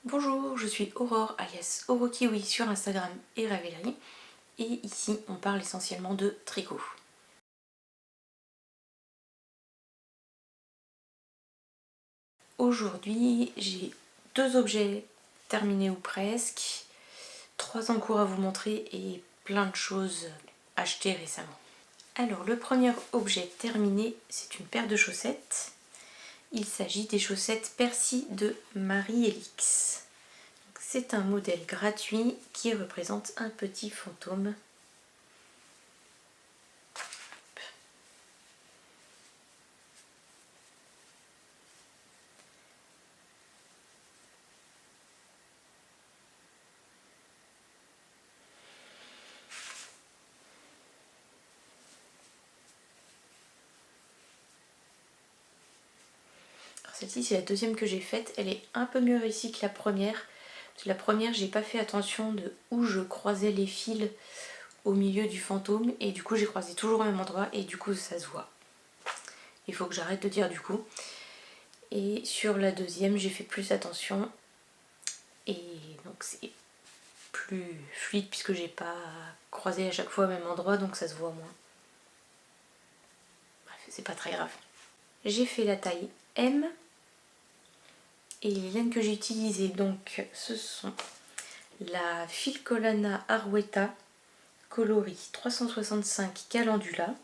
Bonjour, je suis Aurore alias Orokiwi sur Instagram et Ravelry et ici on parle essentiellement de tricot. Aujourd'hui j'ai 2 objets terminés ou presque, 3 en cours à vous montrer et plein de choses achetées récemment. Alors le premier objet terminé, c'est une paire de chaussettes. Il s'agit des chaussettes Percy de Marie Elix. C'est un modèle gratuit qui représente un petit fantôme. Celle-ci c'est la deuxième que j'ai faite, elle est un peu mieux réussie que la première. La première, j'ai pas fait attention de où je croisais les fils au milieu du fantôme et du coup j'ai croisé toujours au même endroit et du coup ça se voit. Il faut que j'arrête de dire du coup. Et sur la deuxième, j'ai fait plus attention et donc c'est plus fluide puisque j'ai pas croisé à chaque fois au même endroit, donc ça se voit moins. Bref, c'est pas très grave. J'ai fait la taille M. Et les laines que j'ai utilisées, donc, ce sont la Filcolana Arwetta coloris 365 Calendula.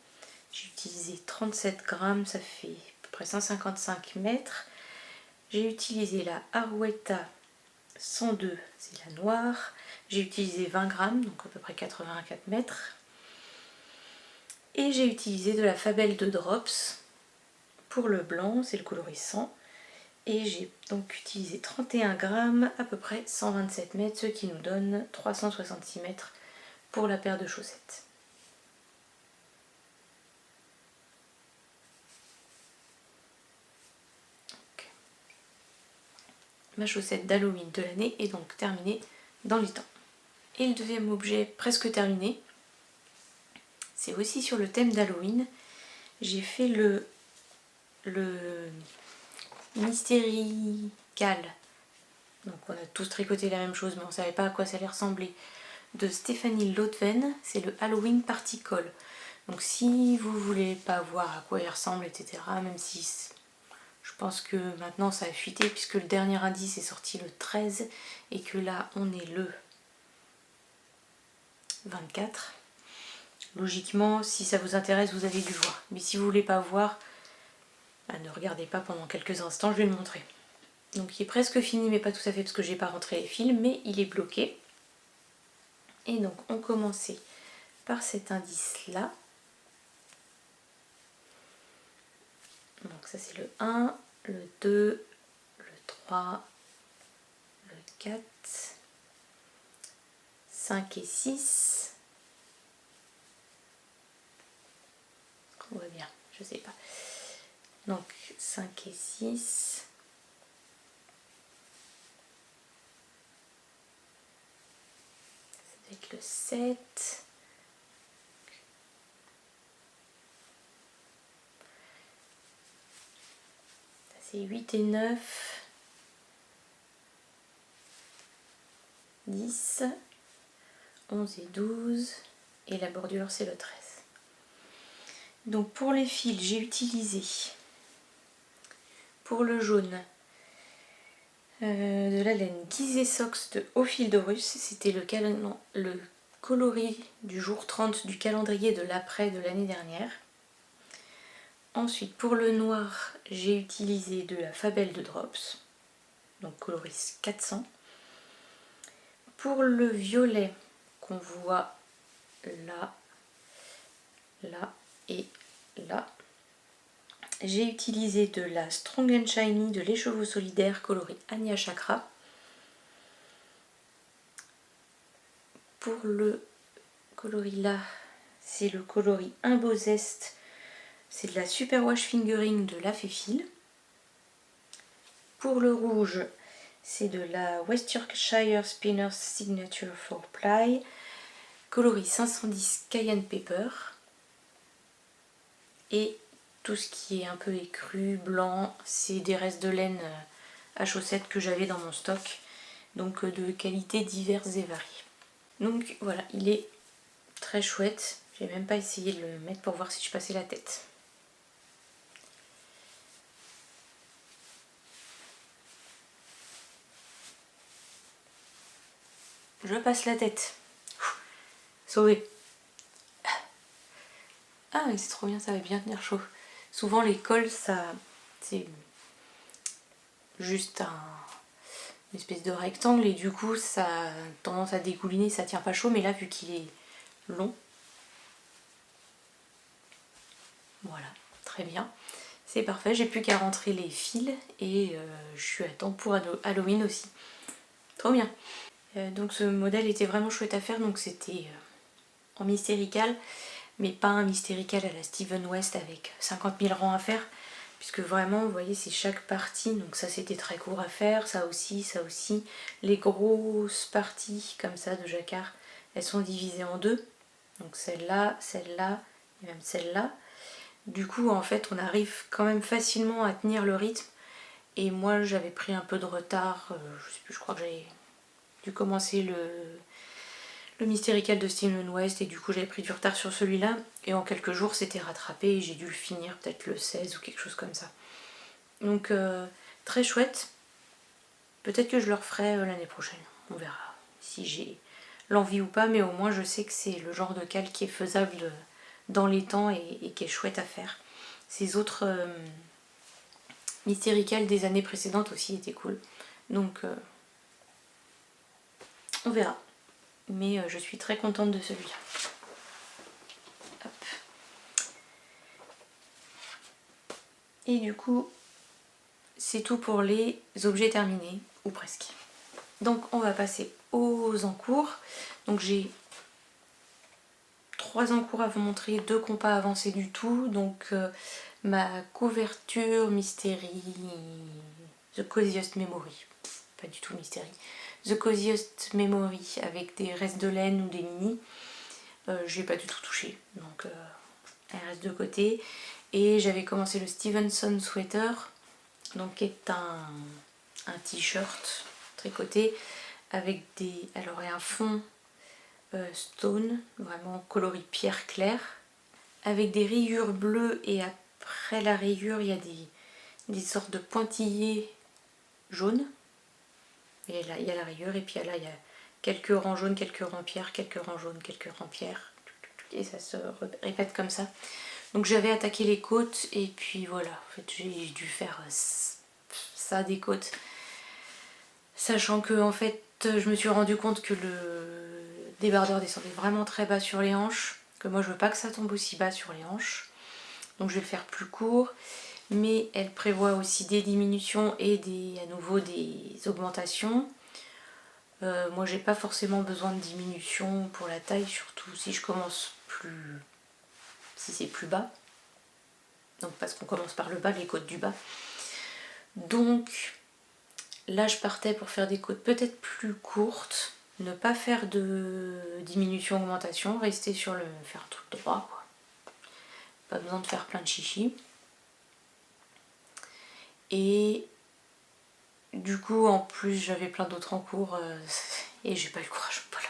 J'ai utilisé 37 grammes, ça fait à peu près 155 mètres. J'ai utilisé la Arwetta 102, c'est la noire. J'ai utilisé 20 grammes, donc à peu près 84 mètres. Et j'ai utilisé de la Fabelle de Drops pour le blanc, c'est le coloris 100. Et j'ai donc utilisé 31 grammes, à peu près 127 mètres, ce qui nous donne 366 mètres pour la paire de chaussettes. Donc, ma chaussette d'Halloween de l'année est donc terminée dans les temps. Et le deuxième objet presque terminé, c'est aussi sur le thème d'Halloween. J'ai fait le Mystérical. Donc on a tous tricoté la même chose mais on ne savait pas à quoi ça allait ressembler. De Stéphanie Lautven, c'est le Halloween Particole. Donc si vous voulez pas voir à quoi il ressemble, etc., même si je pense que maintenant ça a fuité puisque le dernier indice est sorti le 13 et que là on est le 24. Logiquement, si ça vous intéresse, vous avez dû le voir. Mais si vous voulez pas voir, bah, ne regardez pas pendant quelques instants, je vais le montrer. Donc il est presque fini, mais pas tout à fait parce que j'ai pas rentré les fils, mais il est bloqué. Et donc on commençait par cet indice là. Donc ça c'est le 1, le 2, le 3, le 4, 5 et 6. On voit bien, je sais pas. Donc 5 et 6. Ça doit être le 7. C'est 8 et 9. 10. 11 et 12. Et la bordure c'est le 13. Donc pour les fils, j'ai utilisé pour le jaune de la laine Gizeh Sox de Haut Fil d'Horus. C'était le coloris du jour 30 du calendrier de l'après de l'année dernière. Ensuite pour le noir, j'ai utilisé de la Fabelle de Drops, donc coloris 400. Pour le violet qu'on voit là, là et là, j'ai utilisé de la Strong and Shiny de l'écheveau solidaire coloris Anya Chakra. Pour le coloris là, c'est le coloris Un Beau Zeste, c'est de la Super Wash Fingering de la Féfil. Pour le rouge, c'est de la West Yorkshire Spinners Signature 4-ply, coloris 510 Cayenne Pepper. Et tout ce qui est un peu écru, blanc, c'est des restes de laine à chaussettes que j'avais dans mon stock donc de qualités diverses et variées. Donc voilà, il est très chouette. J'ai même pas essayé de le mettre pour voir si je passais la tête. Je passe la tête. Sauvé. Ah mais c'est trop bien, ça va bien tenir chaud. Souvent les cols, ça c'est juste une espèce de rectangle et du coup ça a tendance à dégouliner, ça tient pas chaud, mais là vu qu'il est long, voilà, très bien. C'est parfait, j'ai plus qu'à rentrer les fils et je suis à temps pour Halloween aussi. Trop bien. Donc ce modèle était vraiment chouette à faire, donc c'était en mystérical, mais pas un mystérical à la Steven West avec 50 000 rangs à faire, puisque vraiment vous voyez c'est chaque partie, donc ça c'était très court à faire, ça aussi, les grosses parties comme ça de jacquard, elles sont divisées en deux, donc celle-là, celle-là et même celle-là. Du coup en fait on arrive quand même facilement à tenir le rythme, et moi j'avais pris un peu de retard, je sais plus, je crois que j'avais dû commencer le mystérical de Steven West et du coup j'avais pris du retard sur celui-là et en quelques jours c'était rattrapé et j'ai dû le finir peut-être le 16 ou quelque chose comme ça. Donc très chouette. Peut-être que je le referai l'année prochaine, on verra si j'ai l'envie ou pas, mais au moins je sais que c'est le genre de cal qui est faisable dans les temps et qui est chouette à faire. Ces autres mystéricals des années précédentes aussi étaient cool. Donc on verra. Mais je suis très contente de celui-là. Hop. Et du coup, c'est tout pour les objets terminés, ou presque. Donc on va passer aux encours. Donc j'ai 3 encours à vous montrer, 2 qui n'ont pas avancé du tout. Donc ma couverture Mystery, The Coziest Memory, pas du tout Mystery, The Coziest Memory avec des restes de laine ou des mini, j'ai pas du tout touché, donc elle reste de côté. Et j'avais commencé le Stevenson Sweater, donc qui est un t-shirt tricoté avec des... alors il y a un fond stone, vraiment coloris pierre claire, avec des rayures bleues, et après la rayure il y a des sortes de pointillés jaunes. Et là il y a la rayure, et puis là il y a quelques rangs jaunes, quelques rangs pierre, quelques rangs jaunes, quelques rangs pierre, et ça se répète comme ça. Donc j'avais attaqué les côtes et puis voilà, en fait j'ai dû faire ça des côtes, sachant que en fait je me suis rendu compte que le débardeur descendait vraiment très bas sur les hanches, que moi je veux pas que ça tombe aussi bas sur les hanches, donc je vais le faire plus court, mais elle prévoit aussi des diminutions et à nouveau des augmentations. Moi j'ai pas forcément besoin de diminution pour la taille, surtout si je commence si c'est plus bas, donc parce qu'on commence par le bas, les côtes du bas. Donc là je partais pour faire des côtes peut-être plus courtes, ne pas faire de diminution augmentation, rester sur faire un truc droit quoi. Pas besoin de faire plein de chichis. Et du coup en plus j'avais plein d'autres en cours et j'ai pas eu le courage, voilà.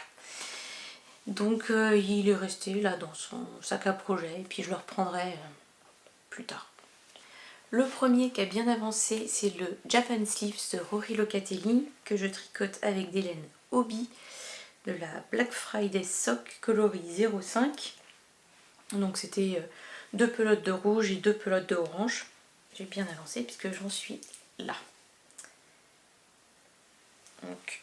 Donc il est resté là dans son sac à projet et puis je le reprendrai plus tard. Le premier qui a bien avancé, c'est le Japan Sleeves de Rory Locatelli, que je tricote avec des laines Obi de la Black Friday Sock coloris 05. Donc c'était 2 pelotes de rouge et 2 pelotes de orange. J'ai bien avancé puisque j'en suis là. Donc,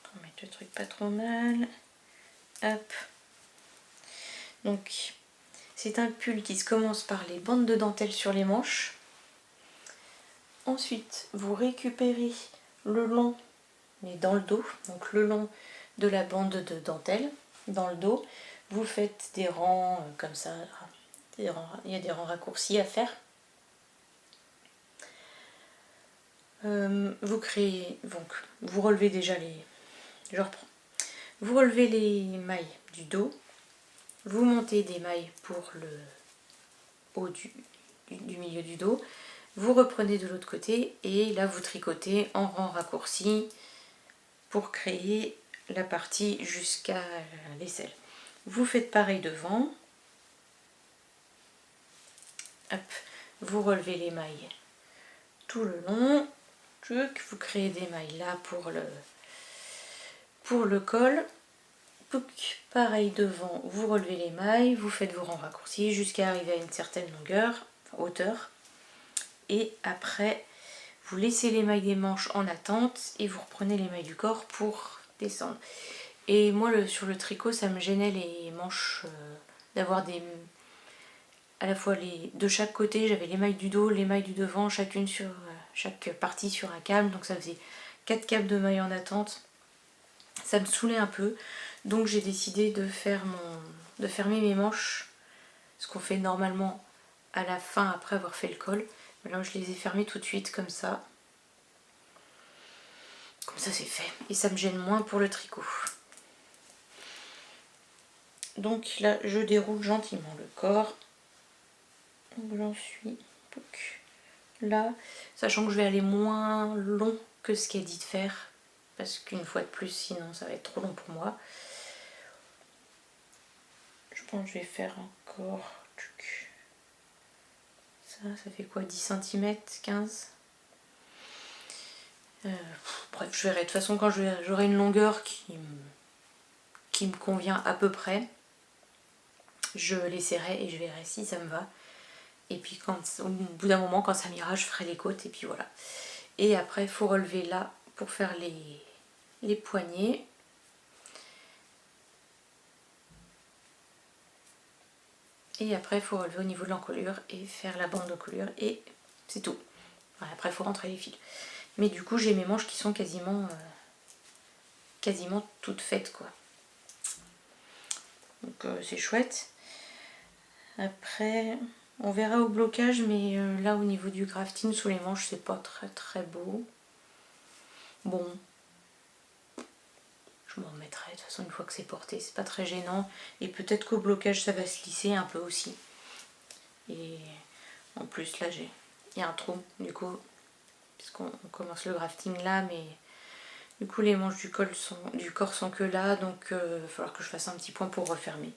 on va mettre le truc pas trop mal. Hop. Donc, c'est un pull qui se commence par les bandes de dentelle sur les manches. Ensuite, vous récupérez le long, mais dans le dos, donc le long de la bande de dentelle, dans le dos. Vous faites des rangs comme ça, il y a des rangs raccourcis à faire. Vous créez, donc vous relevez déjà je reprends. Vous relevez les mailles du dos, vous montez des mailles pour le haut du milieu du dos, Vous reprenez de l'autre côté et là vous tricotez en rang raccourci pour créer la partie jusqu'à l'aisselle. Vous faites pareil devant. Hop, vous relevez les mailles tout le long. Vous créez des mailles là pour le col. Pareil devant, vous relevez les mailles, vous faites vos rangs raccourcis jusqu'à arriver à une certaine longueur, enfin, hauteur. Et après, vous laissez les mailles des manches en attente et vous reprenez les mailles du corps pour descendre. Et moi, sur le tricot, ça me gênait les manches d'avoir à la fois de chaque côté. J'avais les mailles du dos, les mailles du devant, chacune sur chaque partie sur un câble. Donc ça faisait 4 câbles de mailles en attente. Ça me saoulait un peu. Donc j'ai décidé de fermer mes manches, ce qu'on fait normalement à la fin après avoir fait le col. Là je les ai fermées tout de suite comme ça. Comme ça c'est fait. Et ça me gêne moins pour le tricot. Donc là je déroule gentiment le corps. J'en suis là. Sachant que je vais aller moins long que ce qu'elle dit de faire. Parce qu'une fois de plus sinon ça va être trop long pour moi. Je pense que je vais faire encore ça fait quoi, 10 cm, 15 bref, je verrai. De toute façon, quand j'aurai une longueur qui me convient à peu près, je l'essaierai et je verrai si ça me va. Et puis au bout d'un moment, quand ça m'ira, je ferai les côtes et puis voilà. Et après, il faut relever là pour faire les poignets. Et après, il faut relever au niveau de l'encolure et faire la bande d'encolure et c'est tout. Voilà, après, il faut rentrer les fils. Mais du coup, j'ai mes manches qui sont quasiment toutes faites, quoi. Donc c'est chouette. Après, on verra au blocage, mais là, au niveau du grafting sous les manches, c'est pas très très beau. Bon, je m'en remettrai. De toute façon, une fois que c'est porté, c'est pas très gênant. Et peut-être qu'au blocage, ça va se lisser un peu aussi. Et en plus, là, il y a un trou, du coup, puisqu'on commence le grafting là, mais du coup, les manches du corps sont que là, donc il va falloir que je fasse un petit point pour refermer.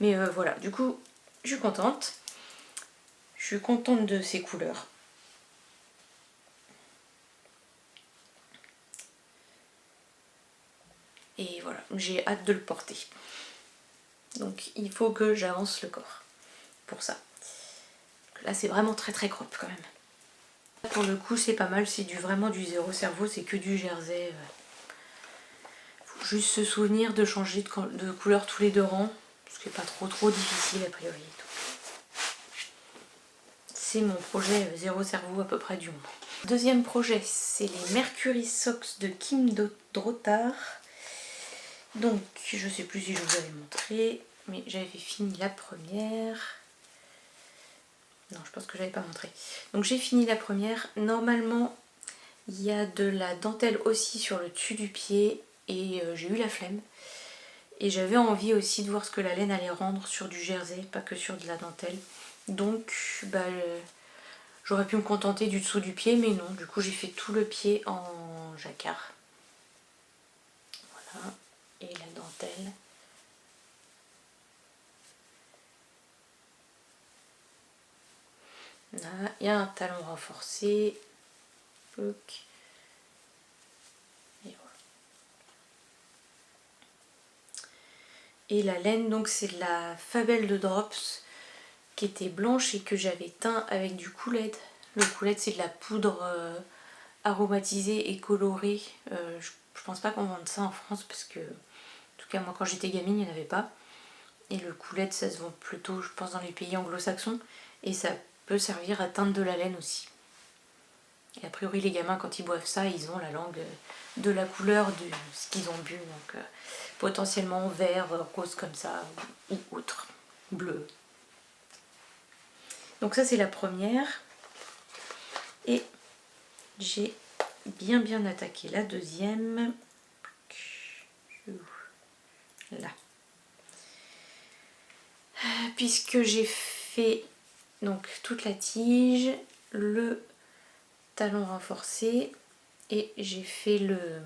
Mais voilà, du coup, je suis contente. Je suis contente de ces couleurs. Et voilà, j'ai hâte de le porter. Donc il faut que j'avance le corps pour ça. Là c'est vraiment très très crop quand même. Pour le coup c'est pas mal, c'est vraiment du zéro cerveau, c'est que du jersey. Faut juste se souvenir de changer de couleur tous les 2 rangs, ce qui n'est pas trop difficile a priori. C'est mon projet zéro cerveau à peu près du moment. Deuxième projet, c'est les Mercury Socks de Kim Drotar. Donc, je sais plus si je vous avais montré, mais j'avais fini la première. Non, je pense que je n'avais pas montré. Donc, j'ai fini la première. Normalement, il y a de la dentelle aussi sur le dessus du pied et j'ai eu la flemme. Et j'avais envie aussi de voir ce que la laine allait rendre sur du jersey, pas que sur de la dentelle. Donc, bah, j'aurais pu me contenter du dessous du pied, mais non. Du coup, j'ai fait tout le pied en jacquard. Voilà. Et la dentelle. Là, il y a un talon renforcé. Et voilà. Et la laine, donc c'est de la Fabel de Drops qui était blanche et que j'avais teint avec du couled. Le couled, c'est de la poudre aromatisée et colorée. Je pense pas qu'on vende ça en France parce que, en tout cas, moi quand j'étais gamine, il n'y en avait pas. Et le couled, ça se vend plutôt, je pense, dans les pays anglo-saxons. Et ça peut servir à teindre de la laine aussi. Et a priori, les gamins, quand ils boivent ça, ils ont la langue de la couleur de ce qu'ils ont bu. Donc potentiellement vert, rose comme ça, ou autre, bleu. Donc ça, c'est la première. Et j'ai bien attaqué la deuxième. Là. Puisque j'ai fait donc toute la tige, le talon renforcé et j'ai fait le...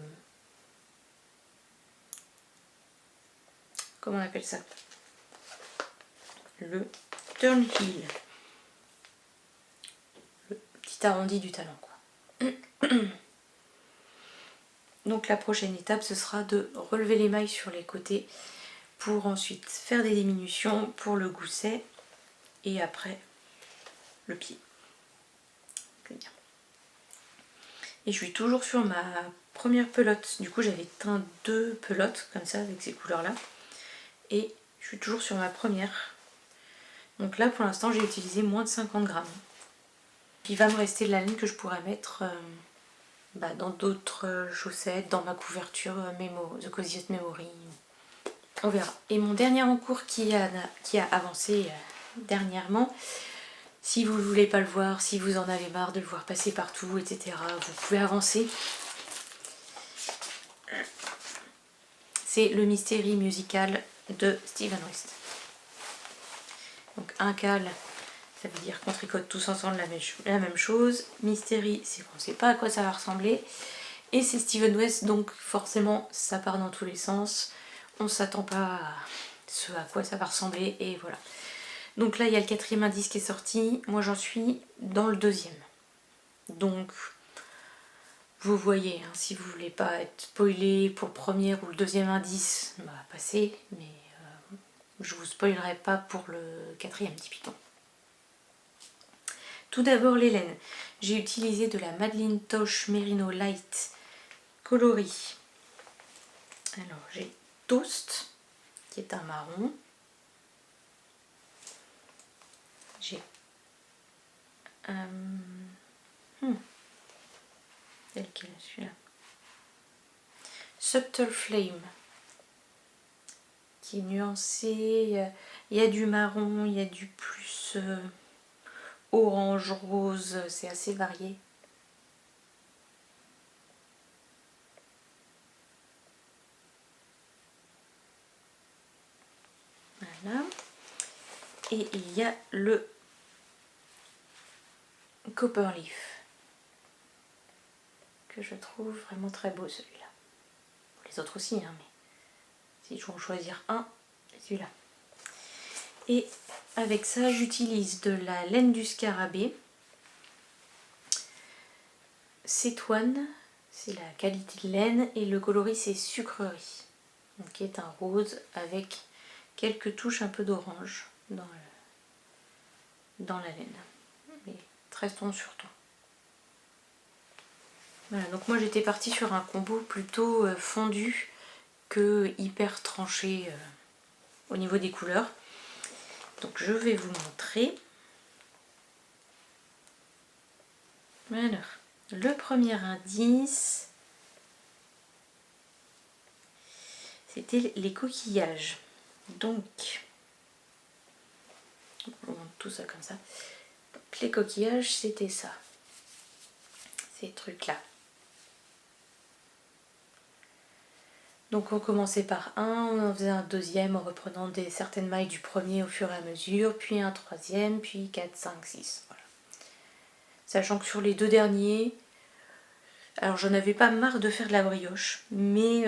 Comment on appelle ça? Le turn heel. Le petit arrondi du talon, quoi. Donc la prochaine étape, ce sera de relever les mailles sur les côtés pour ensuite faire des diminutions pour le gousset et après le pied. Bien. Et je suis toujours sur ma première pelote. Du coup, j'avais teint 2 pelotes comme ça avec ces couleurs-là. Et je suis toujours sur ma première. Donc là, pour l'instant, j'ai utilisé moins de 50 grammes. Il va me rester de la laine que je pourrais mettre dans d'autres chaussettes, dans ma couverture The Coziest Memory. On verra. Et mon dernier encours qui a avancé dernièrement, si vous ne voulez pas le voir, si vous en avez marre de le voir passer partout, etc., vous pouvez avancer. C'est le Mystery Musical de Steven West. Donc un cal, ça veut dire qu'on tricote tous ensemble la même chose. Mystery, c'est qu'on ne sait pas à quoi ça va ressembler. Et c'est Steven West, donc forcément ça part dans tous les sens. On ne s'attend pas à ce à quoi ça va ressembler et voilà. Donc là il y a le 4e indice qui est sorti, moi j'en suis dans le 2e. Donc vous voyez, hein, si vous voulez pas être spoilé pour le 1er ou le 2e indice, passez, mais je vous spoilerai pas pour le 4e typiquement. Tout d'abord les laines. J'ai utilisé de la Madeline Tosh Merino Light coloris. Alors j'ai Toast qui est un marron. J'ai lequel celui-là? Subtle Flame qui est nuancé. Il y a du marron, il y a du plus orange, rose, c'est assez varié. Voilà. Et il y a le Copperleaf que je trouve vraiment très beau celui-là. Les autres aussi, hein, mais si je dois en choisir un, c'est celui-là. Et avec ça, j'utilise de la laine du scarabée. Cétoine, c'est la qualité de laine, et le coloris c'est Sucrerie, donc qui est un rose avec quelques touches un peu d'orange dans la laine, mais très ton sur ton. Voilà, donc moi j'étais partie sur un combo plutôt fondu que hyper tranché au niveau des couleurs. Donc je vais vous montrer. Alors, le premier indice, c'était les coquillages. Donc, on montre tout ça comme ça. Donc, les coquillages, c'était ça. Ces trucs-là. Donc on commençait par un, on en faisait un deuxième en reprenant certaines mailles du premier au fur et à mesure, puis un troisième, puis 4, 5, 6. Voilà. Sachant que sur les 2 derniers, alors j'en avais pas marre de faire de la brioche, mais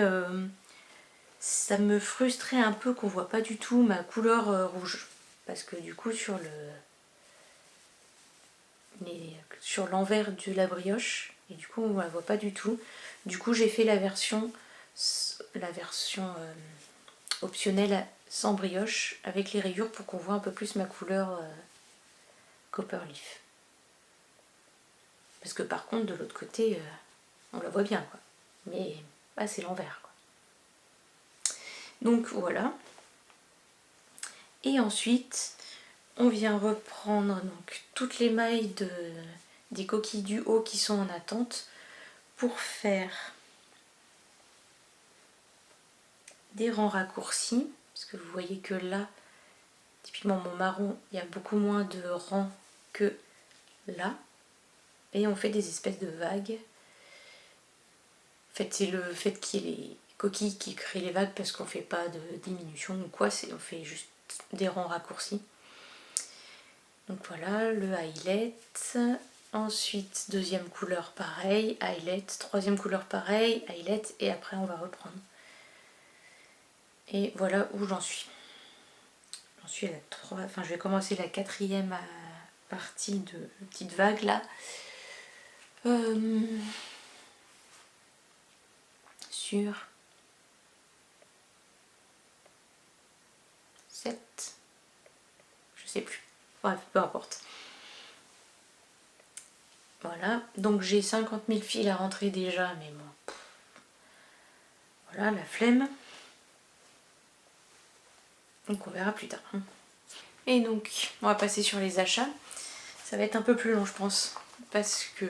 ça me frustrait un peu qu'on voit pas du tout ma couleur rouge. Parce que du coup sur l'envers de la brioche, et du coup on la voit pas du tout. Du coup j'ai fait la version optionnelle sans brioche avec les rayures pour qu'on voit un peu plus ma couleur Copperleaf. Parce que par contre de l'autre côté on la voit bien quoi. Mais c'est l'envers quoi. Donc voilà. Et ensuite on vient reprendre donc toutes les mailles des coquilles du haut qui sont en attente pour faire des rangs raccourcis, parce que vous voyez que là, typiquement mon marron, il y a beaucoup moins de rangs que là, et on fait des espèces de vagues. En fait, c'est le fait qu'il y ait les coquilles qui créent les vagues parce qu'on fait pas de diminution ou quoi, on fait juste des rangs raccourcis. Donc voilà, le highlight, Ensuite, deuxième couleur pareil, eyelet. Troisième couleur pareil, eyelet. Et après on va reprendre. Et voilà où j'en suis. J'en suis à la 3, enfin je vais commencer la quatrième partie de petite vague là. Sur 7, je sais plus, bref, peu importe. Voilà, donc j'ai 50 000 fils à rentrer déjà, mais bon, voilà, la flemme. Donc on verra plus tard. Et donc, on va passer sur les achats. Ça va être un peu plus long, je pense, parce que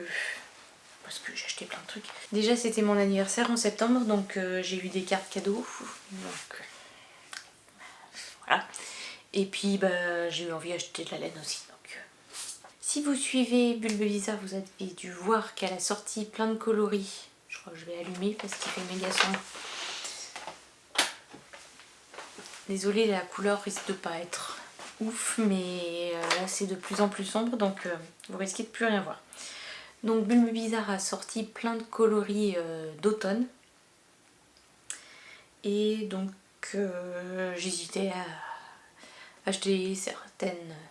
j'ai acheté plein de trucs. Déjà, c'était mon anniversaire en septembre, donc j'ai eu des cartes cadeaux. Donc, voilà. Et puis, bah, j'ai eu envie d'acheter de la laine aussi. Donc, si vous suivez Bulbe Bizarre, vous avez dû voir qu'elle a sorti plein de coloris. Je crois que je vais allumer parce qu'il fait méga sombre. Désolée, la couleur risque de pas être ouf, mais là c'est de plus en plus sombre, donc vous risquez de plus rien voir. Donc Bulbe Bizarre a sorti plein de coloris d'automne. Et donc j'hésitais à acheter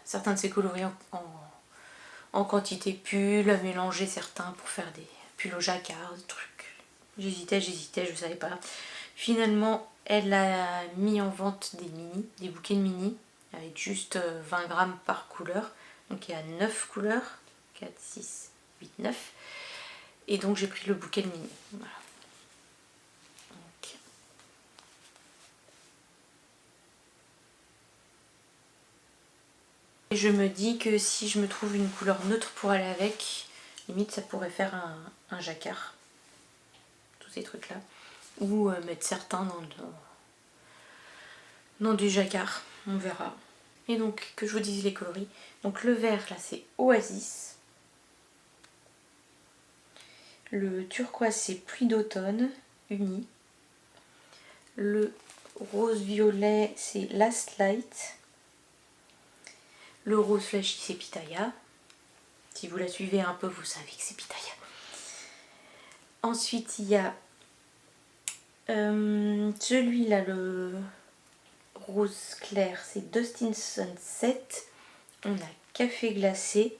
certains de ces coloris en quantité pull, à mélanger certains pour faire des pulls au jacquard, des trucs. J'hésitais, je savais pas. Finalement, elle a mis en vente des bouquets de mini, avec juste 20 grammes par couleur. Donc il y a 9 couleurs, 4, 6, 8, 9. Et donc j'ai pris le bouquet de mini. Voilà. Donc, et je me dis que si je me trouve une couleur neutre pour aller avec, limite ça pourrait faire un jacquard. Tous ces trucs là. Ou mettre certains dans du jacquard, on verra. Et donc que je vous dise les coloris. Donc le vert là c'est Oasis. Le turquoise c'est Pluie d'automne, uni. Le rose-violet c'est Last Light. Le rose flashy c'est Pitaya. Si vous la suivez un peu, vous savez que c'est Pitaya. Ensuite il y a celui-là, le rose clair, c'est Dustin Sunset. On a café glacé,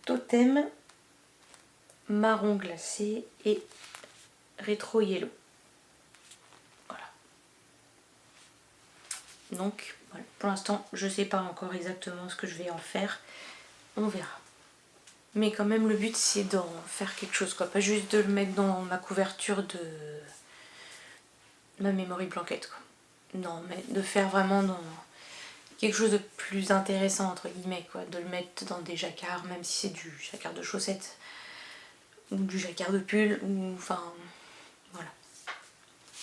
totem, marron glacé et rétro yellow. Voilà. Donc voilà. Pour l'instant je sais pas encore exactement ce que je vais en faire, on verra. Mais quand même le but c'est d'en faire quelque chose quoi, pas juste de le mettre dans ma couverture de ma memory blanket quoi. Non, mais de faire vraiment dans quelque chose de plus intéressant entre guillemets quoi, de le mettre dans des jacquards, même si c'est du jacquard de chaussettes ou du jacquard de pull, ou enfin voilà.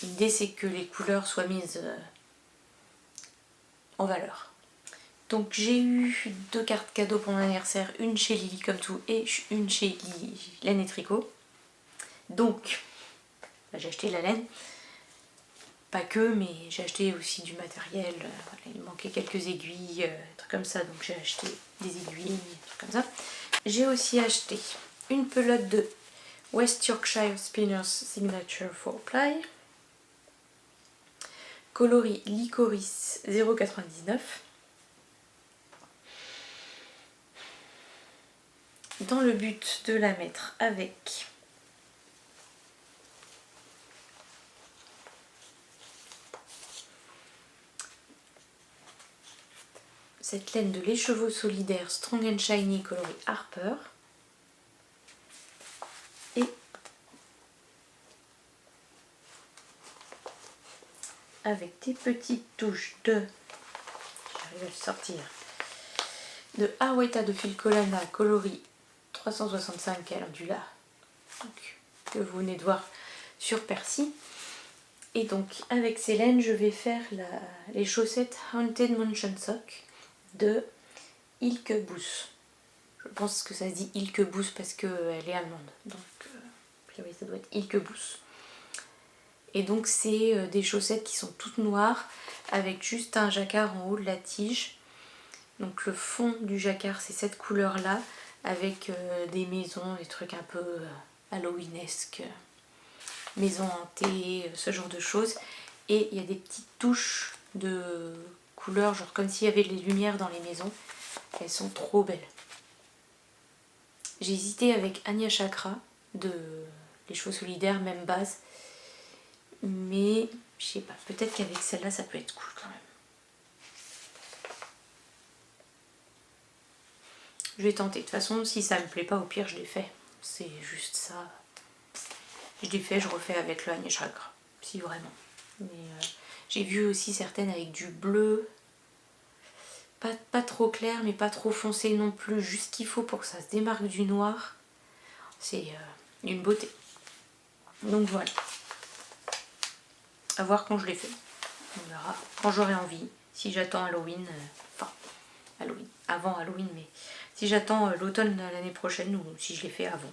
L'idée c'est que les couleurs soient mises en valeur. Donc j'ai eu 2 cartes cadeaux pour mon anniversaire, une chez Lily comme tout et une chez Laine et Tricot. Donc j'ai acheté la laine, pas que, mais j'ai acheté aussi du matériel, voilà, il manquait quelques aiguilles, des trucs comme ça, donc j'ai acheté des aiguilles, des trucs comme ça. J'ai aussi acheté une pelote de West Yorkshire Spinners Signature 4ply, coloris Licorice 0,99. Dans le but de la mettre avec cette laine de l'écheveau solidaire Strong and Shiny coloris Harper et avec des petites touches j'arrive à le sortir, de Arweta de Filcolana coloris 365 calendula, donc que vous venez de voir sur Percy. Et donc avec ces laines je vais faire les chaussettes Haunted Mansion Sock de Ilke Bus. Je pense que ça se dit Ilke Bus parce qu'elle est allemande, donc a priori ça doit être Ilke Bus. Et donc c'est des chaussettes qui sont toutes noires avec juste un jacquard en haut de la tige. Donc le fond du jacquard c'est cette couleur là avec des maisons, des trucs un peu halloweenesques, maisons hantées, ce genre de choses. Et il y a des petites touches de couleurs, genre comme s'il y avait les lumières dans les maisons. Elles sont trop belles. J'ai hésité avec Anya Chakra de Les Chevaux Solidaires, même base. Mais je sais pas, peut-être qu'avec celle-là ça peut être cool quand même. Je vais tenter. De toute façon, si ça me plaît pas, au pire je les fais. C'est juste ça. Je les fais, je refais avec le Anya Chakra. Si vraiment. Mais j'ai vu aussi certaines avec du bleu. Pas trop clair, mais pas trop foncé non plus. Juste ce qu'il faut pour que ça se démarque du noir. C'est une beauté. Donc voilà. À voir quand je les fais. On verra. Quand j'aurai envie. Si j'attends Halloween. Enfin, Halloween. Avant Halloween, mais si j'attends l'automne de l'année prochaine ou si je les fais avant.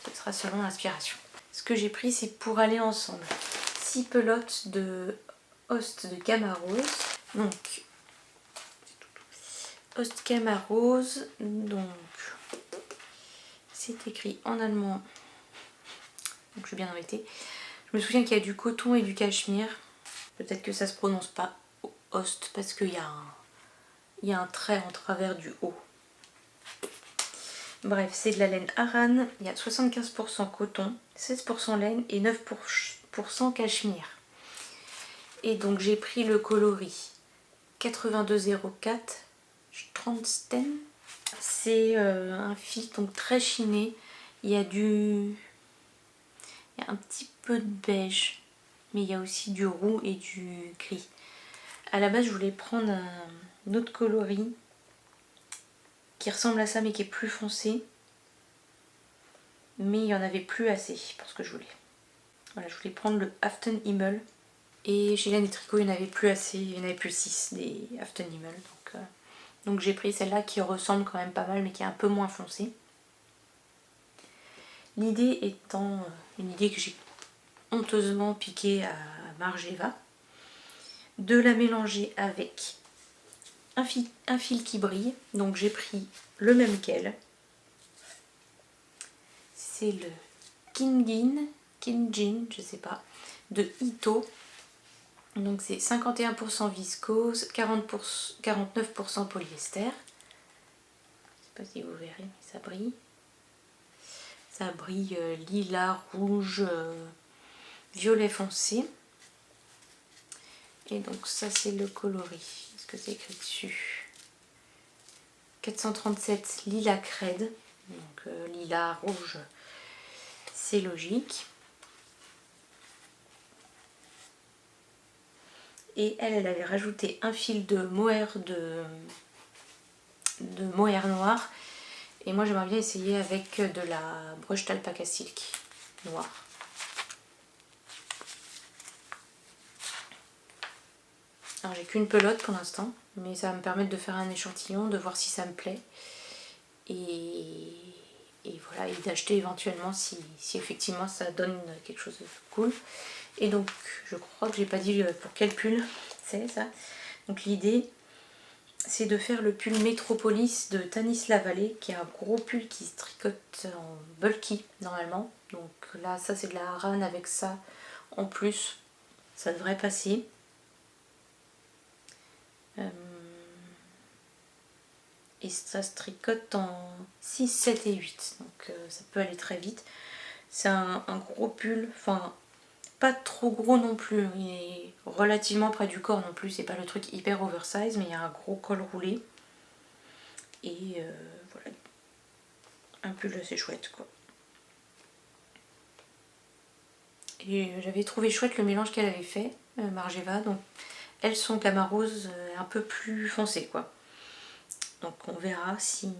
Ce sera selon l'inspiration. Ce que j'ai pris, c'est pour aller ensemble. 6 pelotes de Host de Camarose. Donc, Host Camarose. Donc, c'est écrit en allemand. Donc, je suis bien embêtée. Je me souviens qu'il y a du coton et du cachemire. Peut-être que ça se prononce pas Host parce qu'il y a un trait en travers du haut. Bref, c'est de la laine Aran. Il y a 75% coton, 16% laine et 9% cachemire. Et donc j'ai pris le coloris 8204 Strandsten. C'est un fil donc très chiné. Il y a un petit peu de beige, mais il y a aussi du roux et du gris. À la base, je voulais prendre un autre coloris qui ressemble à ça mais qui est plus foncé. Mais il n'y en avait plus assez pour ce que je voulais. Voilà, je voulais prendre le Afton Himmel. Et chez Laine et Tricot, il n'y en avait plus assez, il n'y en avait plus 6 des Afton Himmel. Donc j'ai pris celle-là qui ressemble quand même pas mal mais qui est un peu moins foncée. L'idée étant une idée que j'ai honteusement piquée à Margeva, de la mélanger avec un fil qui brille. Donc j'ai pris le même qu'elle. C'est le Kinjin, je sais pas, de Ito. Donc c'est 51% viscose, 49% polyester. Je sais pas si vous verrez, mais ça brille. Ça brille lilas, rouge, violet foncé. Et donc ça c'est le coloris. Est-ce que c'est écrit dessus? 437 lilas crème. Donc lilas, rouge, c'est logique. Et elle avait rajouté un fil de mohair mohair noir. Et moi j'aimerais bien essayer avec de la broche d'alpaca silk noire. Alors j'ai qu'une pelote pour l'instant, mais ça va me permettre de faire un échantillon, de voir si ça me plaît. Et voilà, et d'acheter éventuellement si effectivement ça donne quelque chose de cool. Et donc je crois que j'ai pas dit pour quel pull c'est ça. Donc l'idée c'est de faire le pull Metropolis de Tanis Lavallée, qui est un gros pull qui se tricote en bulky normalement. Donc là ça c'est de la Aran avec ça en plus, ça devrait passer. Et ça se tricote en 6, 7 et 8, donc ça peut aller très vite. C'est un gros pull, enfin pas trop gros non plus, il est relativement près du corps non plus, c'est pas le truc hyper oversize, mais il y a un gros col roulé. Et voilà, un pull assez chouette quoi. Et j'avais trouvé chouette le mélange qu'elle avait fait, Margeva, donc elle son Camarose un peu plus foncé quoi. Donc on verra si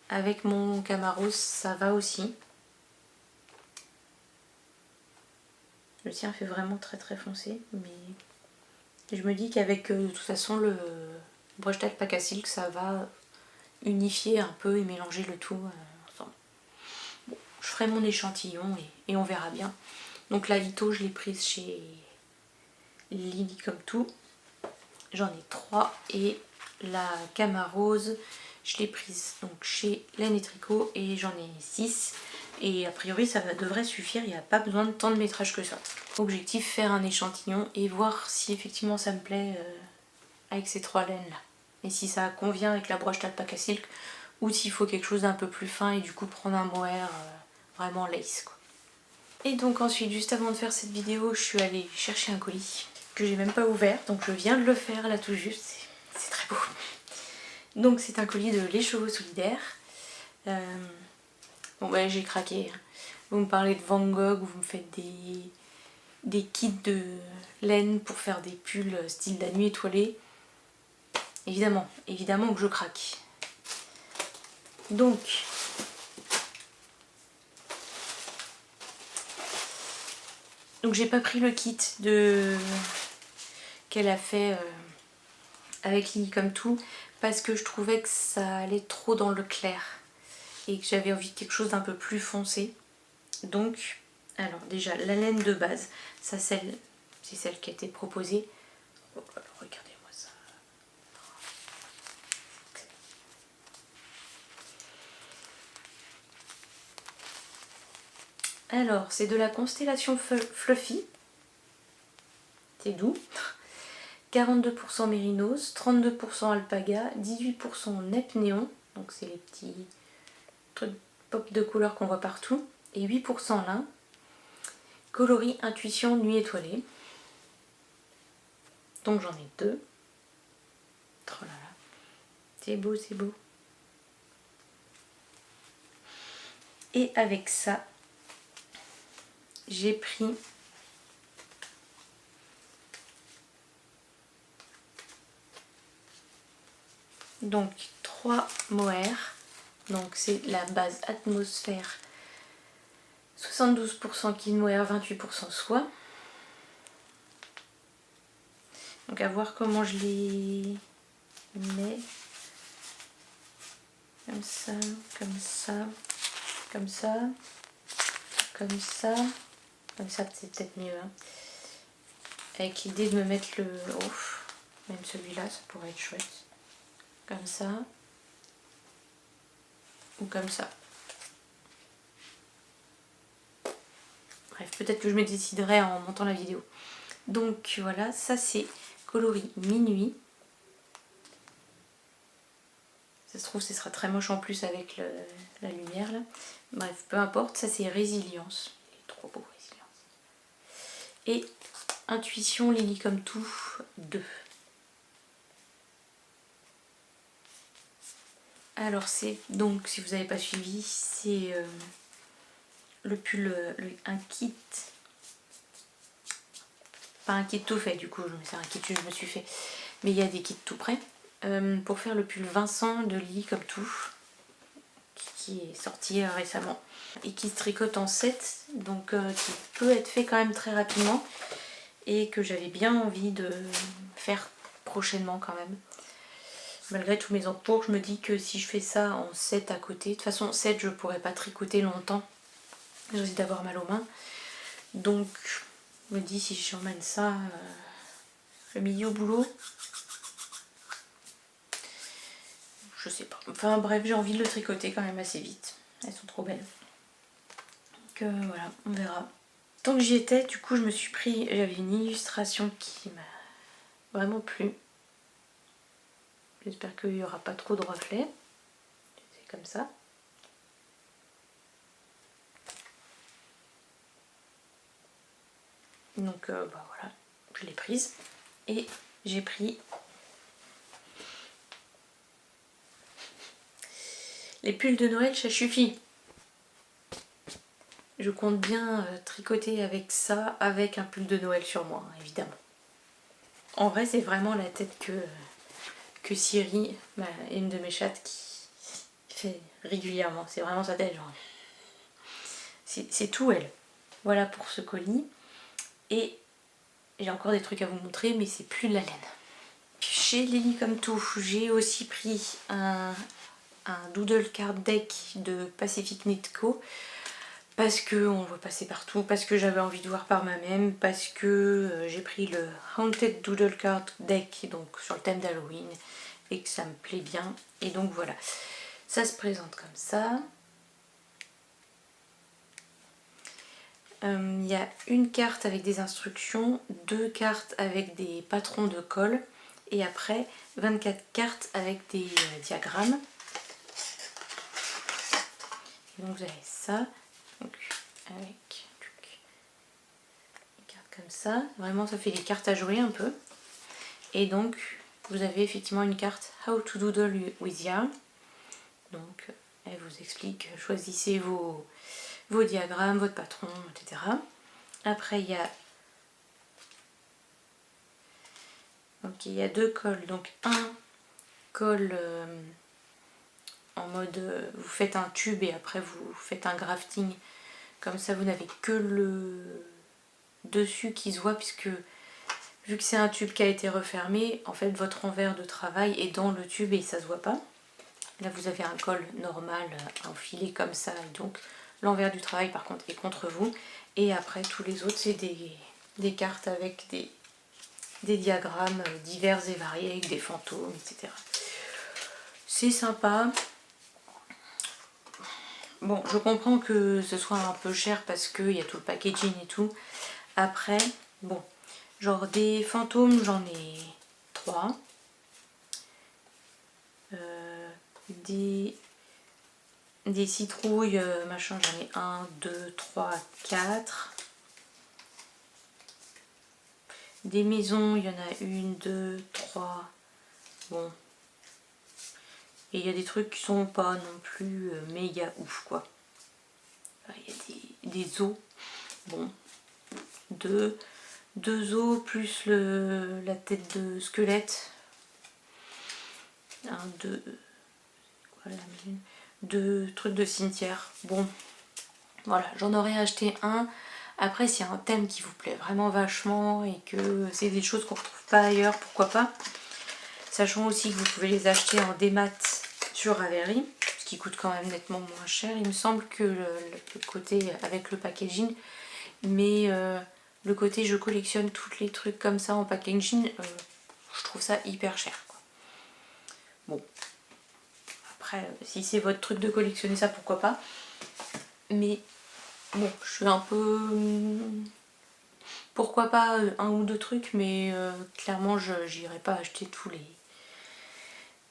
avec mon Camarose ça va aussi. Le tien fait vraiment très très foncé, mais je me dis qu'avec de toute façon le brush d'alpaca silk ça va unifier un peu et mélanger le tout ensemble. Bon, je ferai mon échantillon et on verra bien. Donc la Ito je l'ai prise chez Lily comme tout. J'en ai 3 et la Camarose Je l'ai prise donc chez Laine et Tricot et j'en ai 6. Et a priori ça devrait suffire, il n'y a pas besoin de tant de métrage que ça. Objectif, faire un échantillon et voir si effectivement ça me plaît avec ces 3 laines là. Et si ça convient avec la broche d'alpaca silk ou s'il faut quelque chose d'un peu plus fin et du coup prendre un mohair vraiment lace quoi. Et donc ensuite, juste avant de faire cette vidéo, je suis allée chercher un colis que j'ai même pas ouvert, donc je viens de le faire là tout juste, c'est très beau. Donc c'est un colis de Les Chevaux Solidaires. Bon bah j'ai craqué. Vous me parlez de Van Gogh, vous me faites des kits de laine pour faire des pulls style la nuit étoilée. Évidemment, évidemment que je craque. Donc j'ai pas pris le kit qu'elle a fait avec Lily Comme Tout parce que je trouvais que ça allait trop dans le clair et que j'avais envie de quelque chose d'un peu plus foncé. Donc, alors déjà la laine de base, ça c'est celle qui a été proposée. Oh, alors, regardez-moi ça. Alors, c'est de la constellation Fluffy. C'est doux. 42% mérinos, 32% alpaga, 18% nep néon. Donc c'est les petits trucs pop de couleur qu'on voit partout. Et 8% lin. Coloris Intuition Nuit Étoilée. Donc j'en ai 2. Oh là là. C'est beau, c'est beau. Et avec ça, j'ai pris donc 3 mohair. Donc c'est la base atmosphère, 72% kid mohair, 28% soie. Donc à voir comment je les mets. Comme ça, comme ça, comme ça, comme ça. Comme ça c'est peut-être mieux. Hein. Avec l'idée de me mettre le... Ouf, même celui-là, ça pourrait être chouette. Comme ça. Ou comme ça. Bref, peut-être que je me déciderai en montant la vidéo. Donc voilà, ça c'est coloris Minuit. Ça se trouve, ce sera très moche en plus avec la lumière là. Bref, peu importe, ça c'est Résilience. Il est trop beau, Résilience. Et Intuition Lily Comme Tout 2. Alors c'est donc, si vous n'avez pas suivi, c'est le pull, un kit, pas un kit tout fait du coup, c'est un kit que je me suis fait, mais il y a des kits tout prêts, pour faire le pull Vincent de Lily Comme Tout, qui est sorti récemment, et qui se tricote en 7, donc qui peut être fait quand même très rapidement, et que j'avais bien envie de faire prochainement quand même. Malgré tous mes encours, je me dis que si je fais ça en 7 à côté, de toute façon 7 je pourrais pas tricoter longtemps, je risque d'avoir mal aux mains. Donc je me dis si j'emmène ça le milieu au boulot, je sais pas. Enfin bref, j'ai envie de le tricoter quand même assez vite. Elles sont trop belles. Donc voilà, on verra. Tant que j'y étais, du coup je me suis pris, j'avais une illustration qui m'a vraiment plu. J'espère qu'il n'y aura pas trop de reflets. C'est comme ça. Donc bah voilà, je l'ai prise. Et j'ai pris les pulls de Noël chez Chufi. Je compte bien tricoter avec ça, avec un pull de Noël sur moi, évidemment. En vrai, c'est vraiment la tête que Siri, une de mes chattes, qui fait régulièrement. C'est vraiment sa tête, genre. C'est tout elle. Voilà pour ce colis. Et j'ai encore des trucs à vous montrer, mais c'est plus de la laine. Chez Lily Comme Tout, j'ai aussi pris un doodle card deck de Pacific Knit Co. Parce que on le voit passer partout, parce que j'avais envie de voir par moi-même, parce que j'ai pris le Haunted Doodle Card Deck, donc sur le thème d'Halloween, et que ça me plaît bien. Et donc voilà, ça se présente comme ça. Il y a une carte avec des instructions, 2 cartes avec des patrons de colle et après 24 cartes avec des diagrammes. Et donc vous avez ça, donc avec des cartes comme ça, vraiment ça fait des cartes à jouer un peu. Et donc vous avez effectivement une carte How to Doodle with Yarn. Donc elle vous explique, choisissez vos diagrammes, votre patron, etc. Après il y a il y a 2 cols, donc un col en mode vous faites un tube et après vous faites un grafting, comme ça vous n'avez que le dessus qui se voit, puisque vu que c'est un tube qui a été refermé, en fait votre envers de travail est dans le tube et ça se voit pas. Là vous avez un col normal enfilé comme ça, et donc l'envers du travail par contre est contre vous. Et après tous les autres c'est des cartes avec des diagrammes divers et variés avec des fantômes, etc. C'est sympa. Bon, je comprends que ce soit un peu cher parce qu'il y a tout le packaging et tout. Après, bon, genre des fantômes, j'en ai 3. Des citrouilles, machin, j'en ai 1, 2, 3, 4. Des maisons, il y en a 1, 2, 3. Bon. Et il y a des trucs qui sont pas non plus méga ouf, quoi. Il y a des os. Bon. 2 os plus la tête de squelette. 1, 2. Voilà, 2 trucs de cimetière. Bon. Voilà, j'en aurais acheté un. Après, s'il y a un thème qui vous plaît vraiment vachement et que c'est des choses qu'on ne retrouve pas ailleurs, pourquoi pas. Sachant aussi que vous pouvez les acheter en démat sur Ravelry, ce qui coûte quand même nettement moins cher. Il me semble que le côté avec le packaging, mais le côté je collectionne tous les trucs comme ça en packaging, je trouve ça hyper cher, quoi. Bon, après, si c'est votre truc de collectionner ça, pourquoi pas. Mais bon, je suis un peu... Pourquoi pas un ou deux trucs, mais clairement, j'irai pas acheter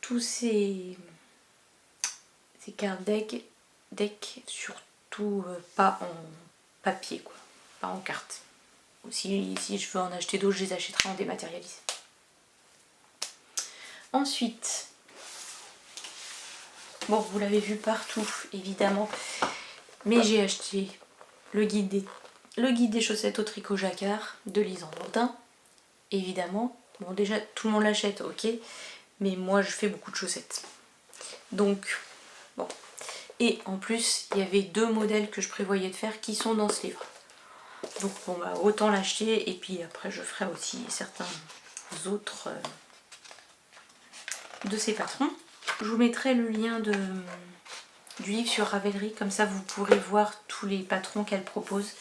tous ces cartes deck, surtout pas en papier, quoi, pas en carte. Ou si je veux en acheter d'autres, je les achèterai en dématérialisé. Ensuite, bon, vous l'avez vu partout, évidemment, mais j'ai acheté le guide des chaussettes au tricot jacquard de Lise Bourdin, évidemment. Bon, déjà, tout le monde l'achète, ok, mais moi, je fais beaucoup de chaussettes. Donc, bon. Et en plus, il y avait 2 modèles que je prévoyais de faire qui sont dans ce livre. Donc, bon, bah, autant l'acheter, et puis après, je ferai aussi certains autres de ces patrons. Je vous mettrai le lien du livre sur Ravelry, comme ça vous pourrez voir tous les patrons qu'elle propose.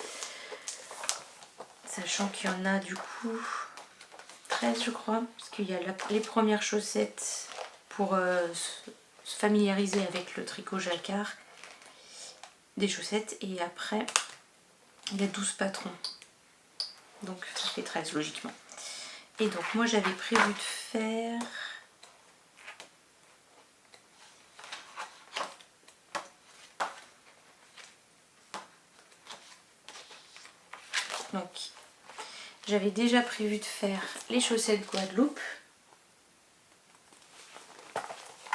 Sachant qu'il y en a du coup 13 je crois, parce qu'il y a les premières chaussettes pour se familiariser avec le tricot jacquard des chaussettes, et après il y a 12 patrons. Donc ça fait 13 logiquement. Et donc moi j'avais prévu de faire... Donc, j'avais déjà prévu de faire les chaussettes Guadeloupe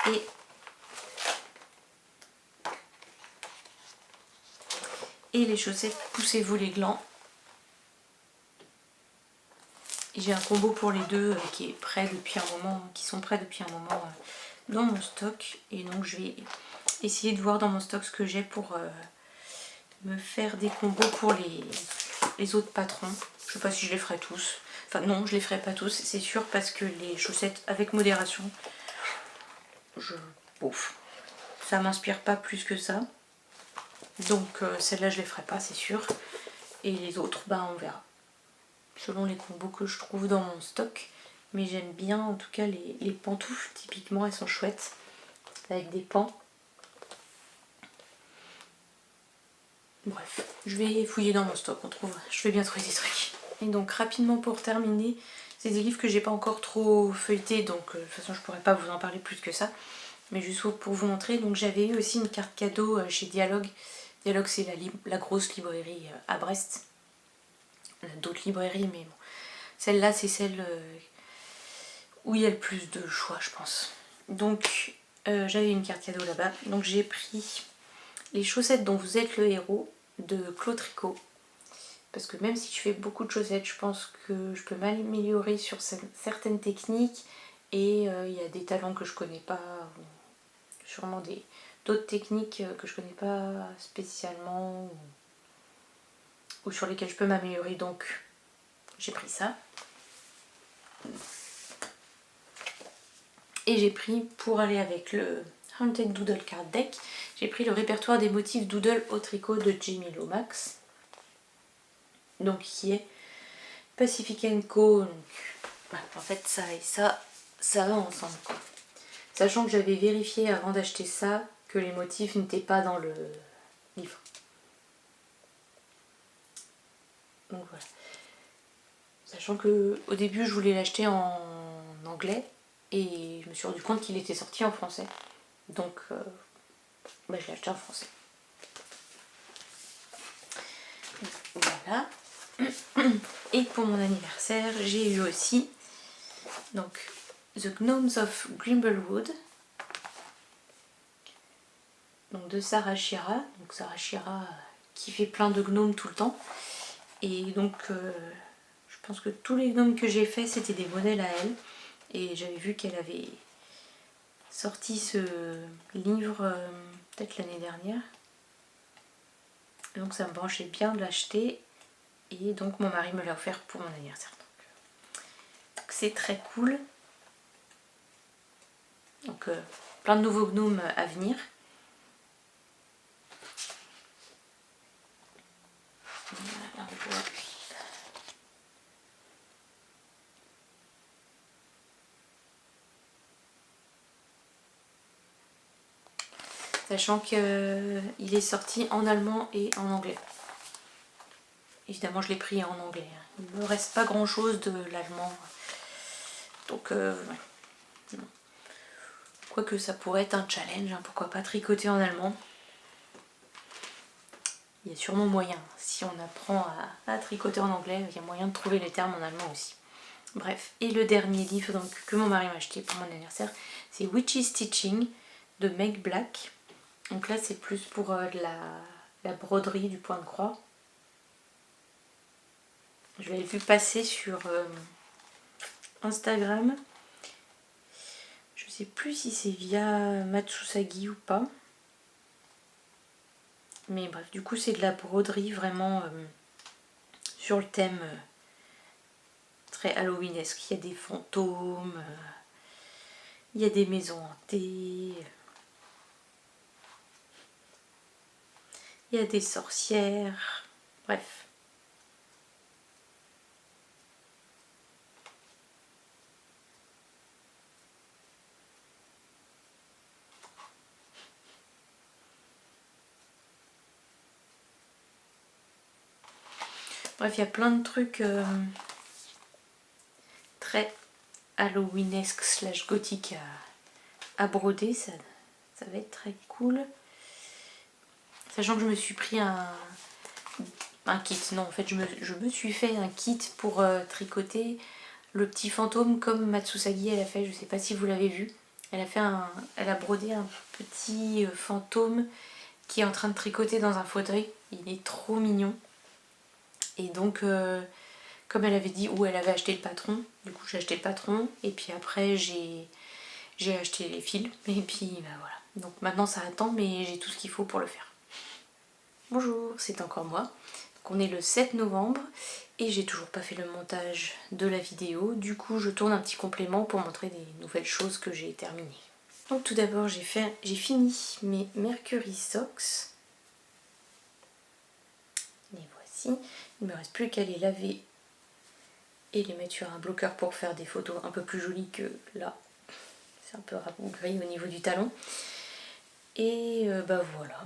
et les chaussettes Poussez-vous les glands. Et j'ai un combo pour les deux qui est prêt depuis un moment, qui sont prêts depuis un moment dans mon stock. Et donc je vais essayer de voir dans mon stock ce que j'ai pour me faire des combos pour les autres patrons. Je sais pas si je les ferai tous. Enfin non, je les ferai pas tous, c'est sûr, parce que les chaussettes avec modération, ça m'inspire pas plus que ça. Donc celle-là je les ferai pas, c'est sûr. Et les autres, ben on verra. Selon les combos que je trouve dans mon stock. mais j'aime bien en tout cas les pantoufles, typiquement elles sont chouettes, avec des pans. Bref, je vais fouiller dans mon stock, je vais bien trouver des trucs. Et donc rapidement pour terminer, c'est des livres que j'ai pas encore trop feuilletés, donc de toute façon je pourrais pas vous en parler plus que ça. Mais juste pour vous montrer, donc j'avais eu aussi une carte cadeau chez Dialogue. Dialogue c'est la grosse librairie à Brest. On a d'autres librairies mais bon. Celle-là c'est celle où il y a le plus de choix je pense. Donc j'avais une carte cadeau là-bas. Donc j'ai pris Les chaussettes dont vous êtes le héros de Claude Tricot. Parce que même si je fais beaucoup de chaussettes, je pense que je peux m'améliorer sur certaines techniques. Et il y a des talents que je connais pas, ou sûrement d'autres techniques que je connais pas spécialement, ou sur lesquelles je peux m'améliorer. Donc j'ai pris ça. Et j'ai pris, pour aller avec le Haunted Doodle Card Deck, j'ai pris le répertoire des motifs doodle au tricot de Jamie Lomax. Donc qui est Pacific & Co. Donc, voilà, en fait ça et ça va ensemble quoi. Sachant que j'avais vérifié avant d'acheter ça que les motifs n'étaient pas dans le livre. Donc voilà. Sachant que au début je voulais l'acheter en anglais et je me suis rendu compte qu'il était sorti en français. Donc je l'ai acheté en français. Voilà. Et pour mon anniversaire, j'ai eu aussi donc The Gnomes of Grimblewood, donc de Sarah Shira. Donc Sarah Shira qui fait plein de gnomes tout le temps. Et donc je pense que tous les gnomes que j'ai fait c'était des modèles à elle. Et j'avais vu qu'elle avait sorti ce livre peut-être l'année dernière. Donc ça me branchait bien de l'acheter. Et donc mon mari me l'a offert pour mon anniversaire. Donc c'est très cool. Donc plein de nouveaux gnomes à venir. Voilà, on voit. Sachant qu'il est sorti en allemand et en anglais. Évidemment je l'ai pris en anglais. Il ne me reste pas grand chose de l'allemand. Donc ouais. Quoique ça pourrait être un challenge, hein, pourquoi pas tricoter en allemand. Il y a sûrement moyen. Si on apprend à tricoter en anglais, il y a moyen de trouver les termes en allemand aussi. Bref, et le dernier livre donc, que mon mari m'a acheté pour mon anniversaire, c'est Witch's Stitching de Meg Black. Donc là c'est plus pour la broderie du point de croix. Je l'ai vu passer sur Instagram. Je sais plus si c'est via Matsusagi ou pas. Mais bref, du coup c'est de la broderie vraiment sur le thème très halloweenesque. Il y a des fantômes, il y a des maisons hantées, il y a des sorcières, bref. Bref, il y a plein de trucs très halloweenesque slash gothique à broder, ça va être très cool. Sachant que je me suis pris un kit, non en fait je me suis fait un kit pour tricoter le petit fantôme comme Matsusagi elle a fait, je sais pas si vous l'avez vu. Elle a brodé un petit fantôme qui est en train de tricoter dans un fauteuil, il est trop mignon. Et donc comme elle avait dit où elle avait acheté le patron, du coup j'ai acheté le patron et puis après j'ai acheté les fils et puis bah voilà. Donc maintenant ça attend mais j'ai tout ce qu'il faut pour le faire. Bonjour, c'est encore moi. Donc on est le 7 novembre et j'ai toujours pas fait le montage de la vidéo. Du coup je tourne un petit complément pour montrer des nouvelles choses que j'ai terminées. Donc tout d'abord j'ai fini mes Mercury Socks. Les voici. Il ne me reste plus qu'à les laver et les mettre sur un bloqueur pour faire des photos un peu plus jolies que là. C'est un peu rabougri au niveau du talon. Et bah voilà.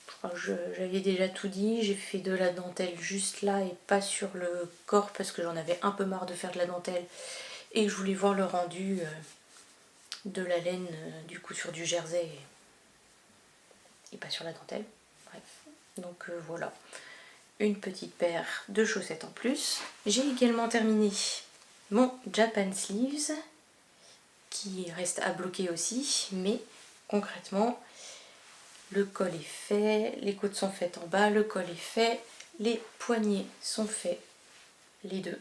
Je crois que j'avais déjà tout dit. J'ai fait de la dentelle juste là et pas sur le corps parce que j'en avais un peu marre de faire de la dentelle et que je voulais voir le rendu de la laine du coup sur du jersey et pas sur la dentelle. Bref. Donc voilà. Une petite paire de chaussettes en plus. J'ai également terminé mon Japan Sleeves qui reste à bloquer aussi, mais concrètement le col est fait, les côtes sont faites en bas, le col est fait, les poignets sont faits, les deux.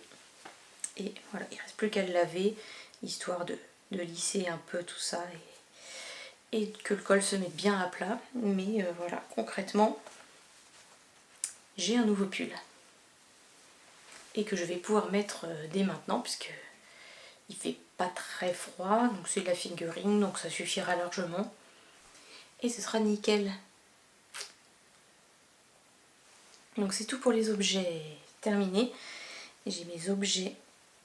Et voilà, il ne reste plus qu'à le laver, histoire de lisser un peu tout ça et que le col se mette bien à plat. Mais voilà, concrètement, j'ai un nouveau pull. Et que je vais pouvoir mettre dès maintenant, puisque il fait pas très froid, donc c'est de la fingering, donc ça suffira largement. Et ce sera nickel. Donc c'est tout pour les objets terminés. J'ai mes objets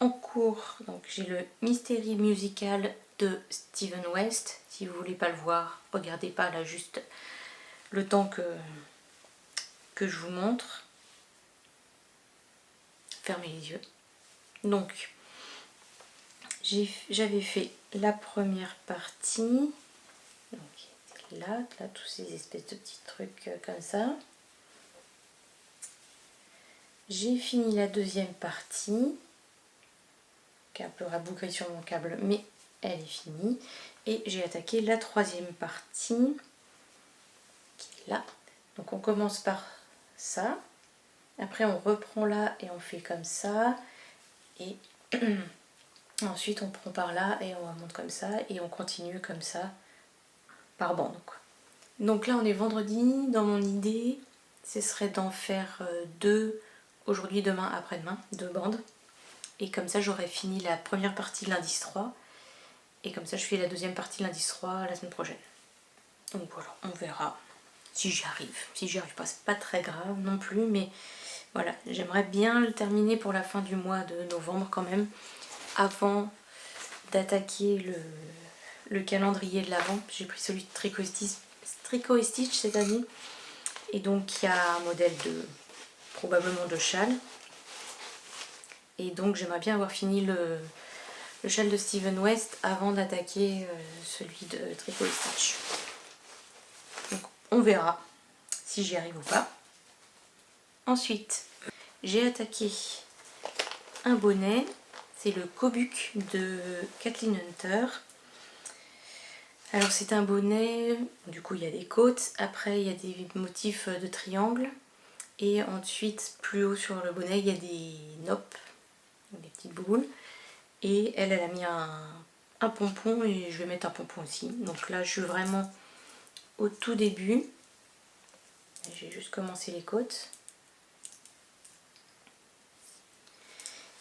en cours. Donc j'ai le Mystery Musical de Steven West. Si vous voulez pas le voir, regardez pas là, juste le temps que je vous montre. Fermez les yeux. Donc j'avais fait la première partie. Donc là, tous ces espèces de petits trucs comme ça. J'ai fini la deuxième partie, qui est un peu rabougrie sur mon câble, mais elle est finie. Et j'ai attaqué la troisième partie, qui est là. Donc on commence par ça. Après on reprend là et on fait comme ça. Et ensuite on prend par là et on remonte comme ça. Et on continue comme ça, par bande, quoi. Donc là on est vendredi, dans mon idée, ce serait d'en faire deux aujourd'hui, demain, après-demain, 2 bandes. Et comme ça j'aurai fini la première partie lundi 3. Et comme ça je fais la deuxième partie lundi 3 la semaine prochaine. Donc voilà, on verra si j'y arrive. Si j'y arrive pas, c'est pas très grave non plus. Mais voilà, j'aimerais bien le terminer pour la fin du mois de novembre quand même. Avant d'attaquer le calendrier de l'Avent. J'ai pris celui de Tricot et Stitch cette année. Et donc il y a un modèle probablement de châle. Et donc j'aimerais bien avoir fini le châle de Steven West avant d'attaquer celui de Tricot et Stitch. Donc on verra si j'y arrive ou pas. Ensuite, j'ai attaqué un bonnet. C'est le Kobuk de Kathleen Hunter. Alors c'est un bonnet, du coup il y a des côtes, après il y a des motifs de triangle. Et ensuite, plus haut sur le bonnet, il y a des noppes, des petites boules. Et elle a mis un pompon et je vais mettre un pompon aussi. Donc là, je suis vraiment au tout début. J'ai juste commencé les côtes.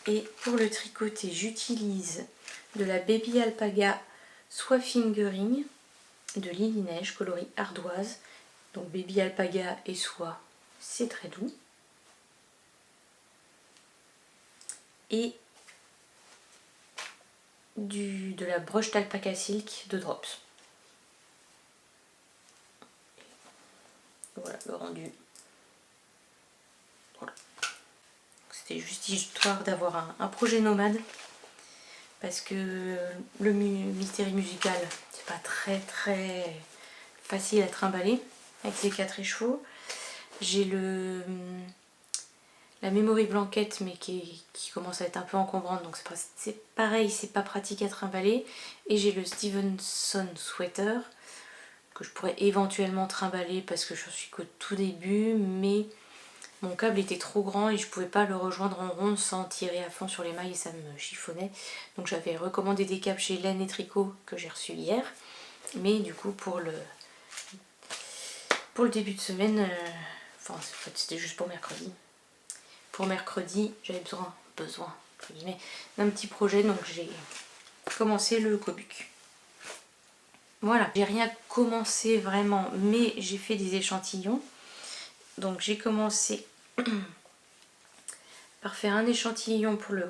Et pour le tricoter, j'utilise de la Baby Alpaga Soie Fingering de Lily Neige, coloris ardoise. Donc Baby Alpaga et soie, c'est très doux. Et de la broche d'alpaca silk de Drops. Voilà le rendu. Voilà. C'était juste histoire d'avoir un projet nomade. Parce que le Mystery Musical, c'est pas très facile à trimballer avec ses 4 écheveaux. J'ai la Memory Blanket, mais qui commence à être un peu encombrante, donc c'est pareil, c'est pas pratique à trimballer. Et j'ai le Stevenson Sweater, que je pourrais éventuellement trimballer parce que je suis qu'au tout début, mais mon câble était trop grand et je pouvais pas le rejoindre en ronde sans tirer à fond sur les mailles et ça me chiffonnait. Donc j'avais recommandé des câbles chez Laine et Tricot que j'ai reçu hier. Mais du coup pour le début de semaine, enfin c'était juste pour mercredi. Pour mercredi, j'avais besoin entre guillemets, d'un petit projet, donc j'ai commencé le Kobuk. Voilà, j'ai rien commencé vraiment, mais j'ai fait des échantillons. Donc j'ai commencé par faire un échantillon pour le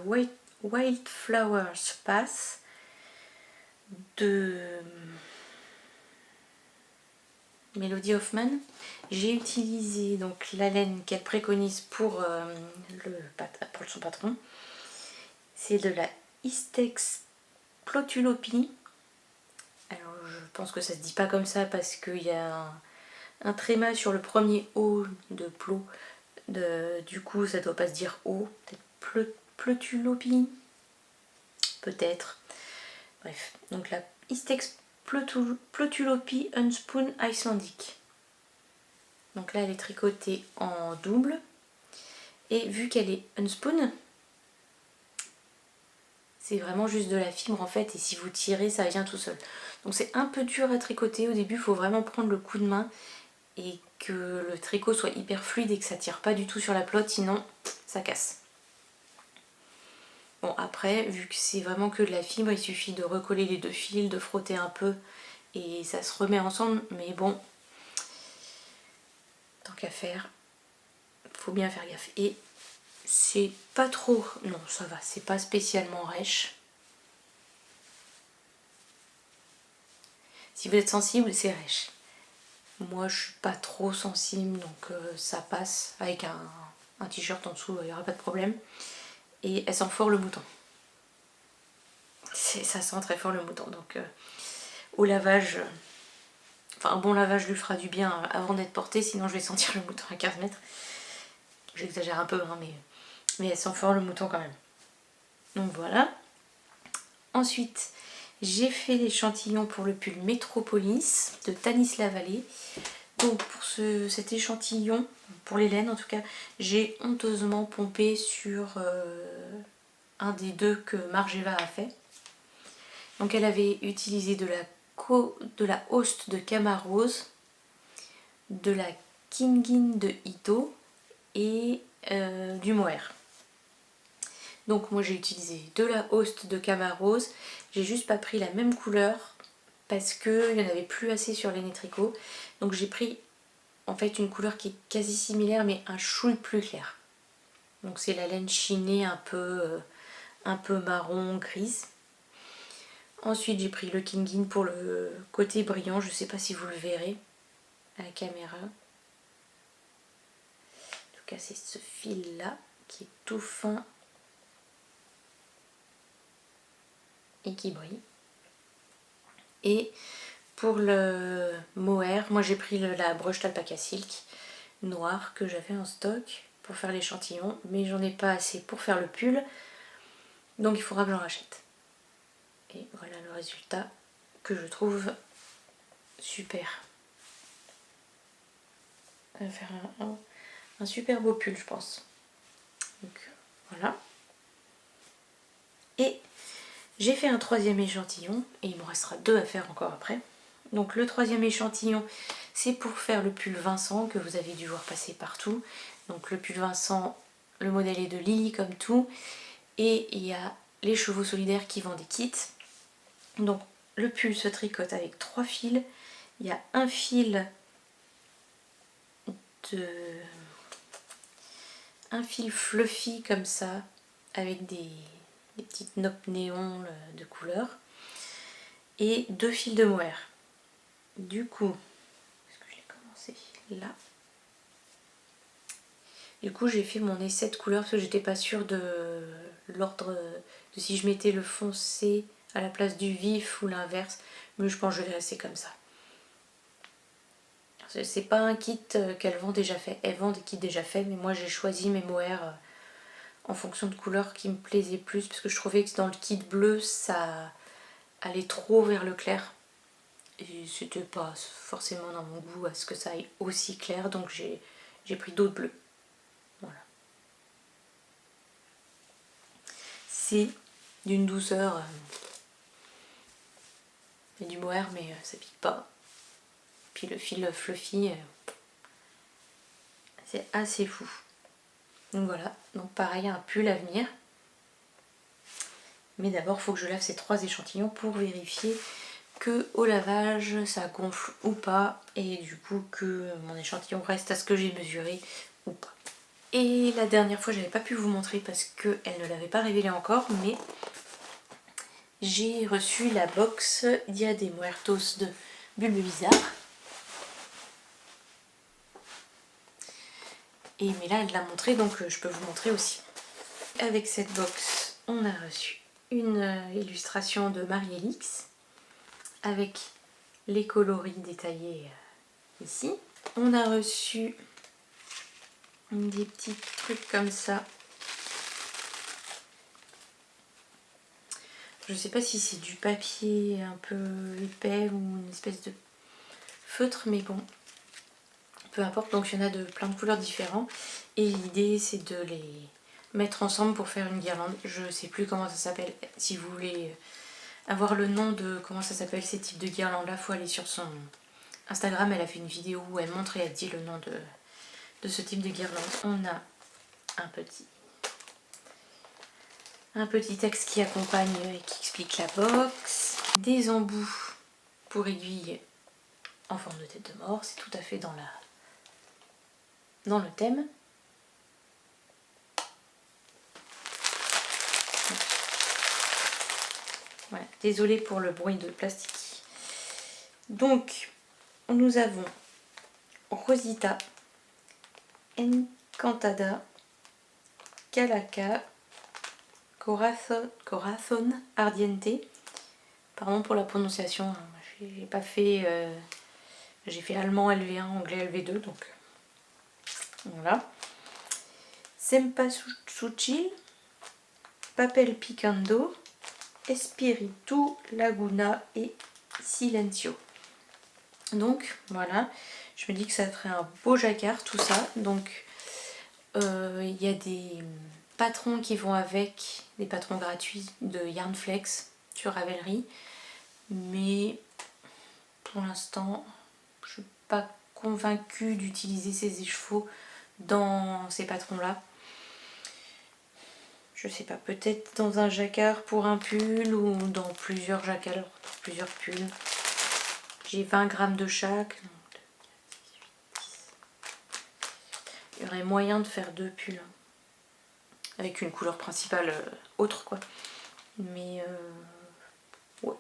Wildflower Space de Melody Hoffman. J'ai utilisé donc la laine qu'elle préconise pour son patron. C'est de la Istex Plotulopie. Alors je pense que ça se dit pas comme ça parce qu'il y a un tréma sur le premier O de plot. Du coup ça doit pas se dire O. Peut-être Plotulopie. Peut-être. Bref. Donc la Istex Plotulopie Unspoon Icelandic. Donc là elle est tricotée en double. Et vu qu'elle est unspoon, c'est vraiment juste de la fibre en fait, et si vous tirez ça vient tout seul. Donc c'est un peu dur à tricoter au début, il faut vraiment prendre le coup de main et que le tricot soit hyper fluide et que ça tire pas du tout sur la pelote, sinon ça casse. Bon après, vu que c'est vraiment que de la fibre, il suffit de recoller les deux fils, de frotter un peu et ça se remet ensemble, mais bon, tant qu'à faire, faut bien faire gaffe. Et c'est pas trop, non ça va, c'est pas spécialement rêche. Si vous êtes sensible, c'est rêche. Moi je suis pas trop sensible, donc ça passe. Avec un t-shirt en dessous, il n'y aura pas de problème. Et elle sent fort le mouton. Ça sent très fort le mouton, donc au lavage, enfin un bon lavage lui fera du bien avant d'être portée, sinon je vais sentir le mouton à 15 mètres. J'exagère un peu, hein, mais elle sent fort le mouton quand même. Donc voilà. Ensuite, j'ai fait l'échantillon pour le pull Metropolis de Tanis Lavallée. Donc pour cet échantillon, pour les laines en tout cas, j'ai honteusement pompé sur un des deux que Margeva a fait. Donc elle avait utilisé de la hoste de Camarose, de la Kingin de Ito et du mohair. Donc moi j'ai utilisé de la hoste de Camarose, j'ai juste pas pris la même couleur parce qu'il n'y en avait plus assez sur les Nétricots. Donc j'ai pris en fait une couleur qui est quasi similaire mais un chouille plus clair. Donc c'est la laine chinée un peu marron grise. Ensuite j'ai pris le Kingin pour le côté brillant, je ne sais pas si vous le verrez à la caméra. En tout cas c'est ce fil là qui est tout fin et qui brille. Et pour le mohair, moi j'ai pris la broche d'alpaca silk noire que j'avais en stock pour faire l'échantillon, mais j'en ai pas assez pour faire le pull, donc il faudra que j'en rachète. Et voilà le résultat que je trouve super. Ça va faire un super beau pull je pense. Donc voilà. Et j'ai fait un troisième échantillon et il me restera deux à faire encore après. Donc le troisième échantillon c'est pour faire le pull Vincent que vous avez dû voir passer partout. Donc le pull Vincent, le modèle est de Lily comme tout et il y a les chevaux solidaires qui vendent des kits. Donc le pull se tricote avec 3 fils. Il y a un fil fluffy comme ça avec des petites notes néons de couleur et 2 fils de mohair. Du coup, est-ce que je l'ai commencé là? Du coup j'ai fait mon essai de couleur parce que j'étais pas sûre de l'ordre de si je mettais le foncé à la place du vif ou l'inverse, mais je pense que je vais laisser comme ça. C'est pas un kit qu'elle vend déjà fait, elle vend des kits déjà faits, mais moi j'ai choisi mes mohair en fonction de couleur qui me plaisait plus parce que je trouvais que dans le kit bleu ça allait trop vers le clair et c'était pas forcément dans mon goût à ce que ça aille aussi clair, donc j'ai pris d'autres bleus. Voilà. C'est d'une douceur et du mohair, mais ça pique pas. Puis le fil fluffy, c'est assez fou. Donc voilà, donc pareil, un pull à venir. Mais d'abord, il faut que je lave ces 3 échantillons pour vérifier que au lavage ça gonfle ou pas, et du coup que mon échantillon reste à ce que j'ai mesuré ou pas. Et la dernière fois j'avais pas pu vous montrer parce qu'elle ne l'avait pas révélé encore, mais j'ai reçu la box Dia de Muertos de Bulbe Bizarre. Mais là elle l'a montré, donc je peux vous montrer aussi. Avec cette box, on a reçu une illustration de Marie-Elix avec les coloris détaillés ici. On a reçu des petits trucs comme ça. Je sais pas si c'est du papier un peu épais ou une espèce de feutre, mais bon, peu importe. Donc il y en a de plein de couleurs différentes et l'idée c'est de les mettre ensemble pour faire une guirlande. Je sais plus comment ça s'appelle. Si vous voulez avoir le nom de comment ça s'appelle ces types de guirlandes là, faut aller sur son Instagram. Elle a fait une vidéo où elle montre et elle dit le nom de ce type de guirlande. On a un petit texte qui accompagne et qui explique la box, des embouts pour aiguilles en forme de tête de mort, c'est tout à fait dans le thème. Voilà, désolée pour le bruit de plastique. Donc, nous avons Rosita, Encantada, Calaca, Corazon Ardiente. Pardon pour la prononciation, j'ai pas fait... j'ai fait allemand LV1, anglais LV2, donc voilà. Cempasúchil, Papel Picando, Espiritu, Laguna et Silencio. Donc voilà, je me dis que ça ferait un beau jacquard tout ça. Donc il y a des patrons qui vont avec, des patrons gratuits de Yarnflex sur Ravelry. Mais pour l'instant, je ne suis pas convaincue d'utiliser ces écheveaux dans ces patrons là. Je sais pas, peut-être dans un jacquard pour un pull ou dans plusieurs jacquards pour plusieurs pulls. J'ai 20 grammes de chaque. Il y aurait moyen de faire 2 pulls avec une couleur principale autre quoi. Mais ouais.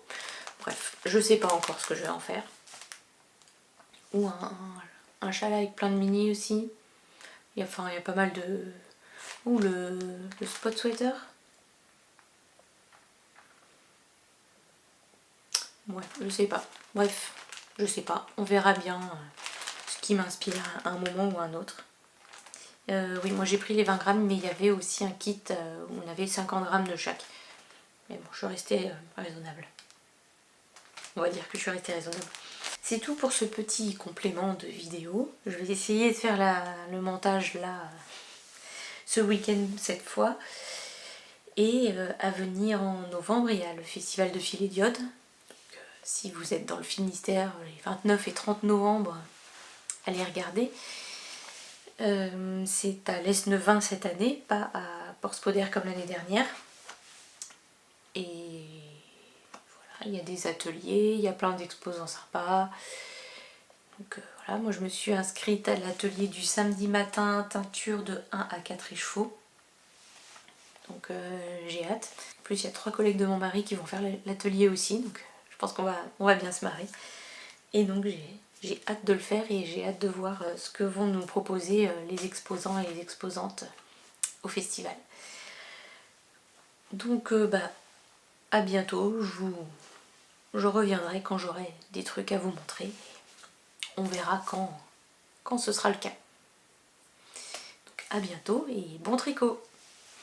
Bref, je sais pas encore ce que je vais en faire. Ou un châle avec plein de mini aussi. Il y a pas mal de... Ou le spot sweater. Ouais, je sais pas. Bref, je sais pas. On verra bien ce qui m'inspire à un moment ou à un autre. Oui, moi j'ai pris les 20 grammes, mais il y avait aussi un kit où on avait 50 grammes de chaque. Mais bon, je suis restée raisonnable. On va dire que je suis restée raisonnable. C'est tout pour ce petit complément de vidéo. Je vais essayer de faire le montage là, ce week-end cette fois. Et à venir en novembre, il y a le festival de Filet d'Iode. Si vous êtes dans le Finistère, les 29 et 30 novembre, allez regarder. C'est à l'Esnevin cette année, pas à Port-Spoder comme l'année dernière. Et voilà, il y a des ateliers, il y a plein d'exposants sympas. Donc voilà, moi je me suis inscrite à l'atelier du samedi matin, teinture de 1 à 4 écheveaux. Donc j'ai hâte. En plus il y a 3 collègues de mon mari qui vont faire l'atelier aussi, donc je pense qu'on va bien se marrer. Et donc j'ai hâte de le faire et j'ai hâte de voir ce que vont nous proposer les exposants et les exposantes au festival. Donc à bientôt, je reviendrai quand j'aurai des trucs à vous montrer. On verra quand ce sera le cas. Donc à bientôt et bon tricot!